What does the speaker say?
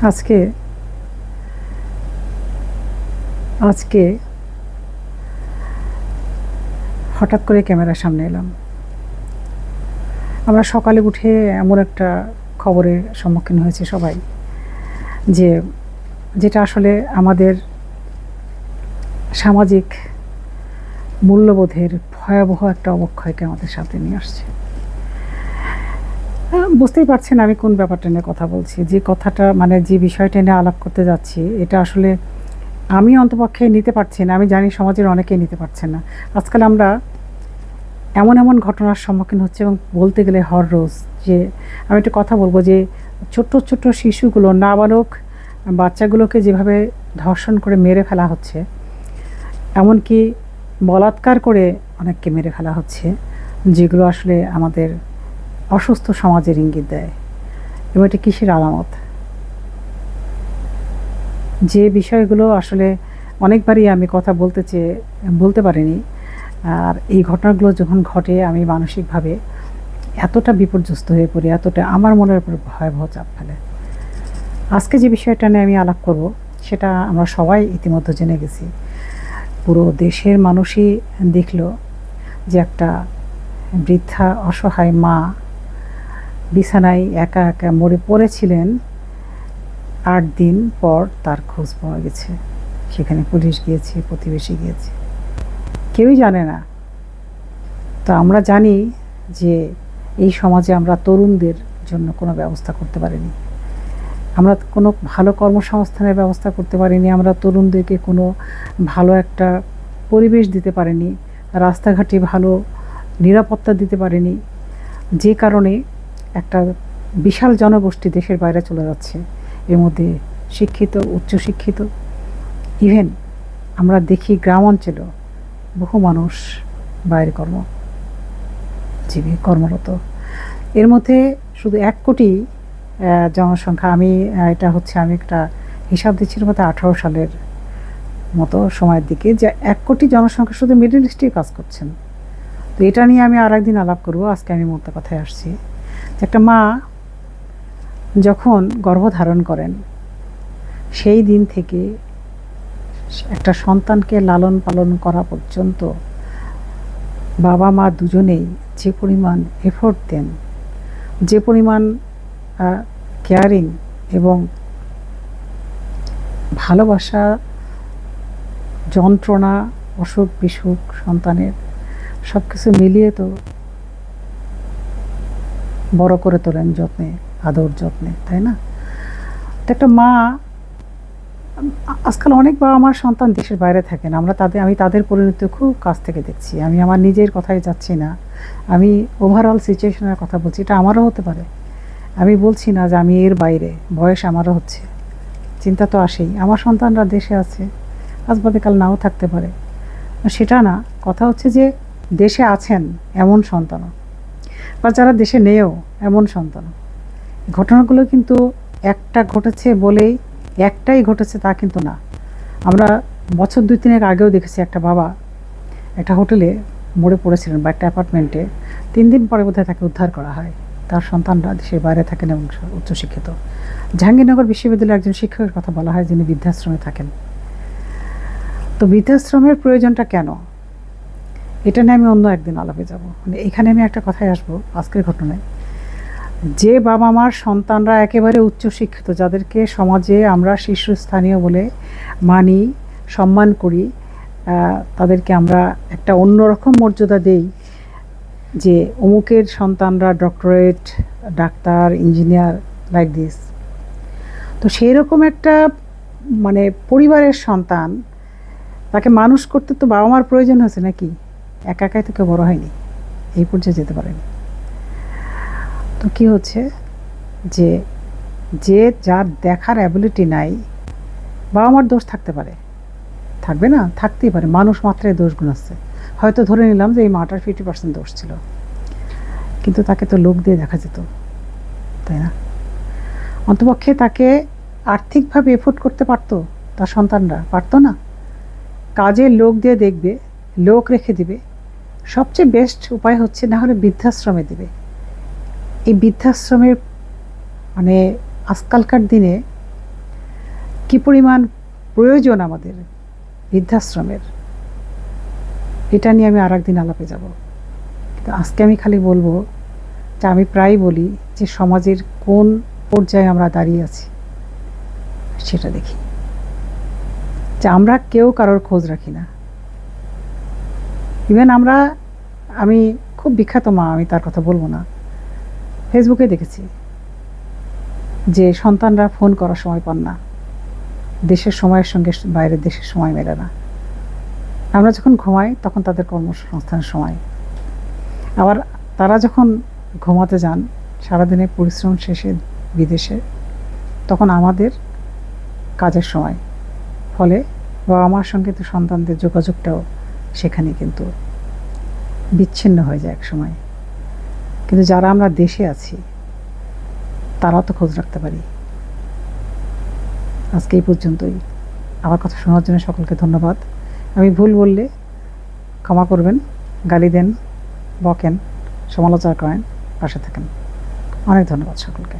আজকে আজকে হঠাৎ করে ক্যামেরার সামনে এলাম। আমরা সকালে উঠে এমন একটা খবরের সম্মুখীন হয়েছি সবাই, যেটা আসলে আমাদের সামাজিক মূল্যবোধের ভয়াবহ একটা অবক্ষয়কে আমাদের সাথে নিয়ে আসছে। বুঝতেই পারছেন আমি কোন ব্যাপারটা নিয়ে কথা বলছি। যে কথাটা যে বিষয়টা নিয়ে আলাপ করতে যাচ্ছি, এটা আসলে আমি অন্তপক্ষে নিতে পারছি না। আমি জানি সমাজের অনেকেই নিতে পারছেন না। আজকাল আমরা এমন এমন ঘটনার সম্মুখীন হচ্ছে, এবং বলতে গেলে হর রোজ যে আমি একটা কথা বলবো, যে ছোট্ট ছোট্ট শিশুগুলো, নাবালক বাচ্চাগুলোকে যেভাবে ধর্ষণ করে মেরে ফেলা হচ্ছে, এমনকি বলাৎকার করে অনেককে মেরে ফেলা হচ্ছে, যেগুলো আসলে আমাদের অসুস্থ সমাজের ইঙ্গিত দেয়। এবং এটা কিসের আলামত? যে বিষয়গুলো আসলে অনেকবারই আমি কথা বলতে পারিনি। আর এই ঘটনাগুলো যখন ঘটে, আমি মানসিকভাবে এতটা বিপর্যস্ত হয়ে পড়ি, এতটা আমার মনের উপর ভয়াবহ চাপ ফেলে। আজকে যে বিষয়টা নিয়ে আমি আলাপ করব, সেটা আমরা সবাই ইতিমধ্যে জেনে গেছি। পুরো দেশের মানুষই দেখল যে একটা বৃদ্ধা অসহায় মা বিছানায় একা একা মরে পড়েছিলেন। 8 দিন পর তার খোঁজ পাওয়া গেছে। সেখানে পুলিশ গিয়েছে, প্রতিবেশী গিয়েছে, কেউই জানে না। তো আমরা জানি যে এই সমাজে আমরা তরুণদের জন্য কোনো ব্যবস্থা করতে পারিনি। আমরা কোনো ভালো কর্মসংস্থানের ব্যবস্থা করতে পারিনি। আমরা তরুণদেরকে কোনো ভালো একটা পরিবেশ দিতে পারিনি, রাস্তাঘাটে ভালো নিরাপত্তা দিতে পারিনি। যে কারণে একটা বিশাল জনগোষ্ঠী দেশের বাইরে চলে যাচ্ছে। এর মধ্যে শিক্ষিত, উচ্চশিক্ষিত, ইভেন আমরা দেখি গ্রাম অঞ্চলেও বহু মানুষ বাইরে কর্মরত। এর মধ্যে শুধু 1 কোটি জনসংখ্যা, আমি একটা হিসাব দিচ্ছিলাম 18 সালের মতো সময়ের দিকে, যে 1 কোটি জনসংখ্যা শুধু মিডল ইস্টেই কাজ করছেন। তো এটা নিয়ে আমি আর একদিন আলাপ করবো। আজকে আমি মূল কথায় আসছি। যে একটা মা যখন গর্ভধারণ করেন, সেই দিন থেকে একটা সন্তানকে লালন পালন করা পর্যন্ত বাবা মা দুজনেই যে পরিমাণ এফোর্ট দেন, যে পরিমাণ কেয়ারিং এবং ভালোবাসা, যন্ত্রণা, অসুখ বিসুখ সন্তানের সব কিছু মিলিয়ে তো বড় করে তোলেন যত্নে, আদর যত্নে, তাই না? তো একটা মা, আজকাল অনেক বাবা মার সন্তান দেশের বাইরে থাকেন। আমি তাদের পরিণতি খুব কাছ থেকে দেখছি। আমি আমার নিজের কথাই যাচ্ছি না, আমি ওভারঅল সিচুয়েশনের কথা বলছি। এটা আমারও হতে পারে, আমি বলছি না যে আমি এর বাইরে। বয়স আমারও হচ্ছে, চিন্তা তো আসেই। আমার সন্তানরা দেশে আছে, আজ বাদে কাল নাও থাকতে পারে, সেটা না। কথা হচ্ছে যে দেশে আছেন এমন সন্তানও, বা যারা দেশে নেও এমন সন্তানও। ঘটনাগুলো কিন্তু একটা ঘটেছে বলেই একটাই ঘটেছে তা কিন্তু না। আমরা বছর 2-3 আগেও দেখেছি একটা বাবা একটা হোটেলে মরে পড়েছিলেন, বা একটা অ্যাপার্টমেন্টে। 3 দিন পরে বোধহয় তাকে উদ্ধার করা হয়। তার সন্তানরা দেশের বাইরে থাকেন এবং উচ্চশিক্ষিত। জাহাঙ্গীরনগর বিশ্ববিদ্যালয়ের একজন শিক্ষকের কথা বলা হয়, যিনি বৃদ্ধাশ্রমে থাকেন। তো বৃদ্ধাশ্রমের প্রয়োজনটা কেন, এটা নিয়ে আমি অন্য একদিন আলাপে যাব। এখানে আমি একটা কথায় আসবো আজকের ঘটনায়। যে বাবা মার সন্তানরা একেবারে উচ্চশিক্ষিত, যাদেরকে সমাজে আমরা শীর্ষস্থানীয় বলে মানি, সম্মান করি, তাদেরকে আমরা একটা অন্যরকম মর্যাদা দেই, যে অমুকের সন্তানরা doctorate, doctor, engineer, like this. তো সেই রকম একটা পরিবারের সন্তান, তাকে মানুষ করতে তো বাবা মার প্রয়োজন হয়েছে নাকি? একা একাই তো কেউ বড় হয়নি, এই পর্যায়ে যেতে পারেনি। তো কী হচ্ছে, যে যার দেখার অ্যাবিলিটি নাই, বাবা মার দোষ থাকতে পারে, থাকবে না? থাকতেই পারে। মানুষ মাত্রায় দোষ গুণাচ্ছে। হয়তো ধরে নিলাম যে এই মাটার 50% দোষ ছিল, কিন্তু তাকে তো লোক দিয়ে দেখা যেত, তাই না? অন্তপক্ষে তাকে আর্থিকভাবে এফোর্ড করতে পারতো, তার সন্তানরা পারতো না। কাজের লোক দিয়ে দেখবে, লোক রেখে দিবে। সবচেয়ে বেস্ট উপায় হচ্ছে না হলে বৃদ্ধাশ্রমে দিবে। এই বৃদ্ধাশ্রমের আজকালকার দিনে কী পরিমাণ প্রয়োজন আমাদের বৃদ্ধাশ্রমের, এটা নিয়ে আমি আর একদিন আলাপে যাব। কিন্তু আজকে আমি খালি বলবো যে আমি প্রায় বলি যে সমাজের কোন পর্যায়ে আমরা দাঁড়িয়ে আছি সেটা দেখি, যে আমরা কেউ কারোর খোঁজ রাখি না। ইভেন আমি খুব বিখ্যাত মা, আমি তার কথা বলবো না, ফেসবুকে দেখেছি যে সন্তানরা ফোন করার সময় পান না, দেশের সময়ের সঙ্গে বাইরের দেশের সময় মেলে না। আমরা যখন ঘুমাই তখন তাদের কর্মসংস্থানের সময়, আবার তারা যখন ঘুমাতে যান সারাদিনের পরিশ্রম শেষে বিদেশে, তখন আমাদের কাজের সময়, ফলে বাবা মার সঙ্গে তো সন্তানদের যোগাযোগটাও সেখানে কিন্তু বিচ্ছিন্ন হয়ে যায় এক সময়। কিন্তু যারা আমরা দেশে আছি তারা তো খোঁজ রাখতে পারি। আজকে এই পর্যন্তই। আমার কথা শোনার জন্য সকলকে ধন্যবাদ। আমি ভুল বললে ক্ষমা করবেন, গালি দেন, বকেন, সমালোচনা করেন, পাশে থাকেন। অনেক ধন্যবাদ সকলকে।